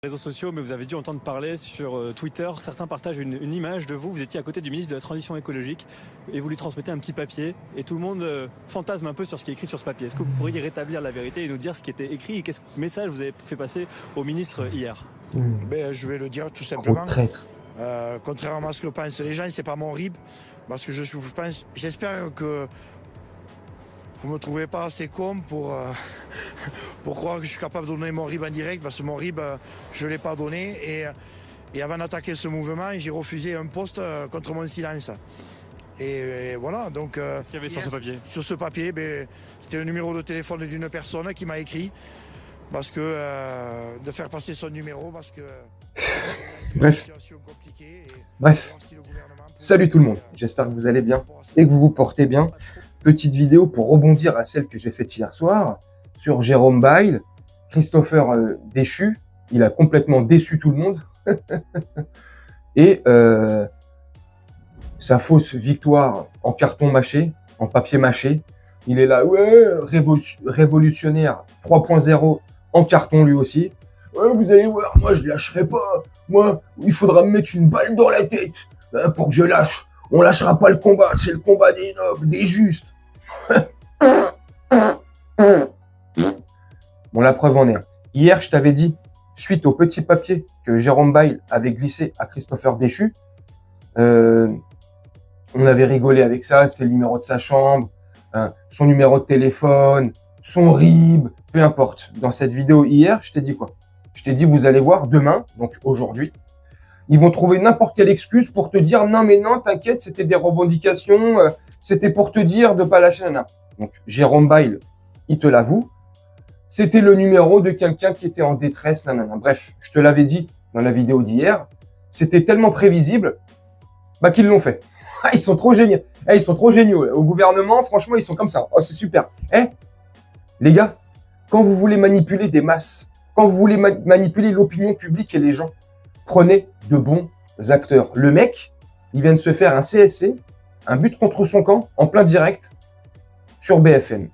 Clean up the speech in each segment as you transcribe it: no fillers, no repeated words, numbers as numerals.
Réseaux sociaux, mais vous avez dû entendre parler sur Twitter. Certains partagent une image de vous. Vous étiez à côté du ministre de la Transition écologique et vous lui transmettez un petit papier. Et tout le monde fantasme un peu sur ce qui est écrit sur ce papier. Est-ce que vous pourriez rétablir la vérité et nous dire ce qui était écrit et quel message vous avez fait passer au ministre hier? Je vais le dire tout Gros simplement. traître. Contrairement à ce que pensent les gens, c'est pas mon RIB. Parce que j'espère que vous me trouvez pas assez con pour croire que je suis capable de donner mon RIB en direct, parce que mon RIB, je ne l'ai pas donné. Et avant d'attaquer ce mouvement, j'ai refusé un poste contre mon silence. Et voilà, donc... Qu'est-ce qu'il y avait sur ce papier? Sur ce papier, c'était le numéro de téléphone d'une personne qui m'a écrit, parce que de faire passer son numéro, parce que... Bref. Salut tout le monde, j'espère que vous allez bien et que vous vous portez bien. Petite vidéo pour rebondir à celle que j'ai faite hier soir sur Jérôme Bail, Christopher déchu. Il a complètement déçu tout le monde. Et sa fausse victoire en carton mâché, en papier mâché. Il est là, ouais, révolutionnaire 3.0 en carton lui aussi. Ouais, vous allez voir, moi je lâcherai pas. Moi, il faudra me mettre une balle dans la tête pour que je lâche. On lâchera pas le combat, c'est le combat des nobles, des justes. Bon, la preuve en est. Hier, je t'avais dit, suite au petit papier que Jérôme Bail avait glissé à Christopher Déchu, on avait rigolé avec ça, c'était le numéro de sa chambre, son numéro de téléphone, son RIB, peu importe. Dans cette vidéo hier, je t'ai dit quoi? Je t'ai dit, vous allez voir, demain, donc aujourd'hui, ils vont trouver n'importe quelle excuse pour te dire, non mais non, t'inquiète, c'était des revendications, c'était pour te dire de pas lâcher, nana. Donc, Jérôme Bail, il te l'avoue, c'était le numéro de quelqu'un qui était en détresse, nanana. Bref, je te l'avais dit dans la vidéo d'hier, c'était tellement prévisible, qu'ils l'ont fait. Ils sont trop géniaux. Ils sont trop géniaux. Au gouvernement, franchement, ils sont comme ça. Oh, c'est super. Les gars, quand vous voulez manipuler des masses, quand vous voulez manipuler l'opinion publique et les gens, prenez de bons acteurs. Le mec, il vient de se faire un CSC, un but contre son camp, en plein direct, sur BFM.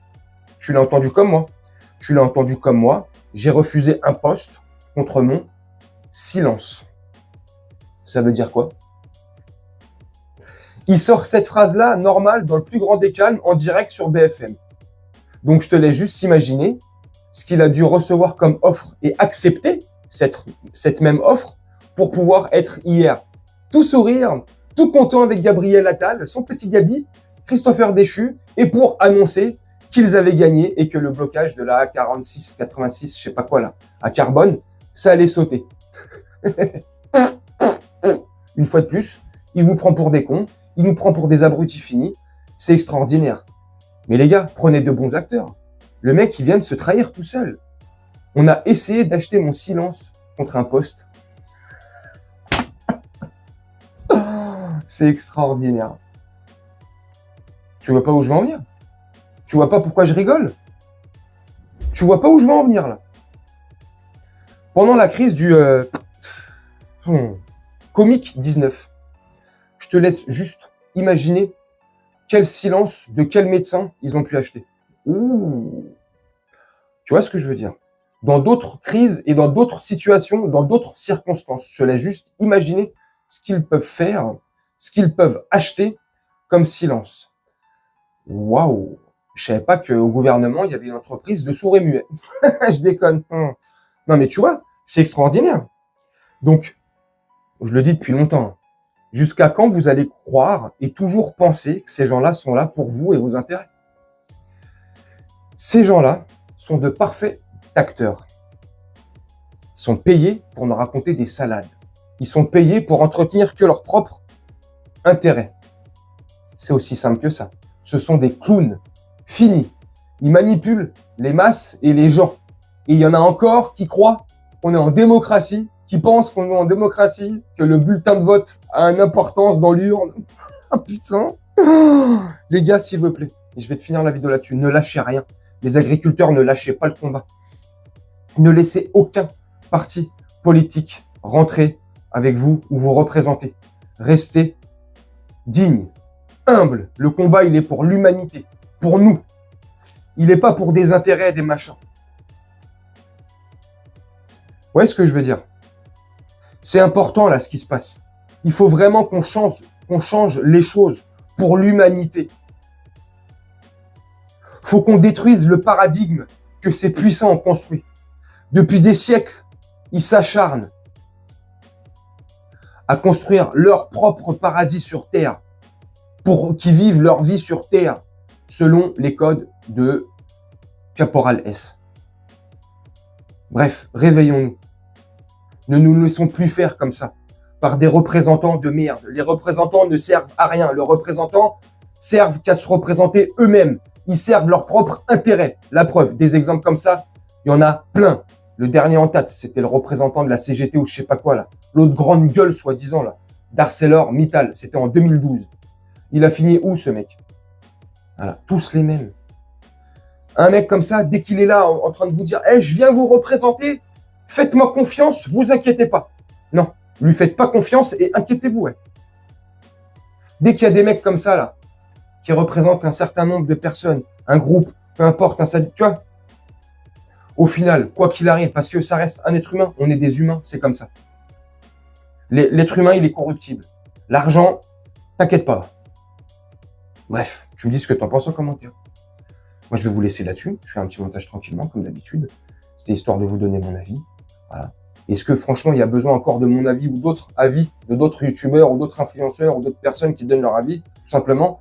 Tu l'as entendu comme moi. Tu l'as entendu comme moi. J'ai refusé un poste contre mon silence. Ça veut dire quoi? Il sort cette phrase-là, normale, dans le plus grand des calmes, en direct sur BFM. Donc, je te laisse juste imaginer ce qu'il a dû recevoir comme offre et accepter cette même offre pour pouvoir être hier tout sourire, tout content avec Gabriel Attal, son petit Gabi, Christopher Déchu, et pour annoncer qu'ils avaient gagné et que le blocage de la A46, 86, je sais pas quoi là, à Carbone, ça allait sauter. Une fois de plus, il vous prend pour des cons, il nous prend pour des abrutis finis, c'est extraordinaire. Mais les gars, prenez de bons acteurs. Le mec, il vient de se trahir tout seul. On a essayé d'acheter mon silence contre un poste. C'est extraordinaire. Tu vois pas où je veux en venir? Tu vois pas pourquoi je rigole? Tu vois pas où je veux en venir là? Pendant la crise du Covid-19, je te laisse juste imaginer quel silence de quel médecin ils ont pu acheter. Ouh. Tu vois ce que je veux dire? Dans d'autres crises et dans d'autres situations, dans d'autres circonstances, je te laisse juste imaginer ce qu'ils peuvent faire, ce qu'ils peuvent acheter comme silence. Waouh! Je savais pas qu'au gouvernement, il y avait une entreprise de sourds et muets. Je déconne. Non mais tu vois, c'est extraordinaire. Donc, je le dis depuis longtemps. Jusqu'à quand vous allez croire et toujours penser que ces gens-là sont là pour vous et vos intérêts? Ces gens-là sont de parfaits acteurs. Ils sont payés pour nous raconter des salades. Ils sont payés pour entretenir que leur propre intérêt. C'est aussi simple que ça. Ce sont des clowns finis. Ils manipulent les masses et les gens. Et il y en a encore qui croient qu'on est en démocratie, qui pensent qu'on est en démocratie, que le bulletin de vote a une importance dans l'urne. Ah putain. Les gars, s'il vous plaît, et je vais te finir la vidéo là-dessus, ne lâchez rien. Les agriculteurs, ne lâchez pas le combat. Ne laissez aucun parti politique rentrer avec vous ou vous représenter. Restez digne, humble. Le combat, il est pour l'humanité, pour nous. Il n'est pas pour des intérêts et des machins. Vous voyez ce que je veux dire? C'est important là ce qui se passe. Il faut vraiment qu'on change les choses pour l'humanité. Faut qu'on détruise le paradigme que ces puissants ont construit. Depuis des siècles, ils s'acharnent à construire leur propre paradis sur Terre pour qu'ils vivent leur vie sur Terre selon les codes de Caporal S. Bref, réveillons-nous. Ne nous laissons plus faire comme ça par des représentants de merde. Les représentants ne servent à rien. Les représentants servent qu'à se représenter eux-mêmes. Ils servent leur propre intérêt. La preuve, des exemples comme ça, il y en a plein. Le dernier en tête, c'était le représentant de la CGT ou je sais pas quoi là. L'autre grande gueule, soi-disant là, d'ArcelorMittal. C'était en 2012. Il a fini où ce mec? Voilà, tous les mêmes. Un mec comme ça, dès qu'il est là en train de vous dire hey, je viens vous représenter, faites-moi confiance, vous inquiétez pas. Non, lui faites pas confiance et inquiétez-vous. Ouais. Dès qu'il y a des mecs comme ça, là, qui représentent un certain nombre de personnes, un groupe, peu importe, un syndicat, tu vois, au final, quoi qu'il arrive, parce que ça reste un être humain, on est des humains, c'est comme ça. L'être humain, il est corruptible. L'argent, t'inquiète pas. Bref, tu me dis ce que t'en penses en commentaire. Moi, je vais vous laisser là-dessus. Je fais un petit montage tranquillement, comme d'habitude. C'était histoire de vous donner mon avis. Voilà. Est-ce que, franchement, il y a besoin encore de mon avis ou d'autres avis de d'autres youtubeurs ou d'autres influenceurs ou d'autres personnes qui donnent leur avis, tout simplement,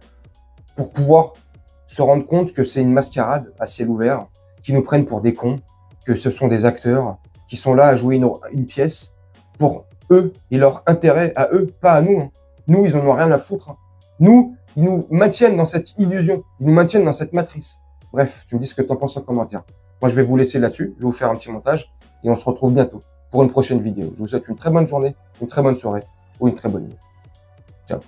pour pouvoir se rendre compte que c'est une mascarade à ciel ouvert, qui nous prennent pour des cons, que ce sont des acteurs qui sont là à jouer une pièce pour eux et leur intérêt à eux, pas à nous. Hein. Nous, ils en ont rien à foutre. Hein. Nous, ils nous maintiennent dans cette illusion, ils nous maintiennent dans cette matrice. Bref, tu me dis ce que tu en penses en commentaire. Moi, je vais vous laisser là-dessus, je vais vous faire un petit montage et on se retrouve bientôt pour une prochaine vidéo. Je vous souhaite une très bonne journée, une très bonne soirée ou une très bonne nuit. Ciao.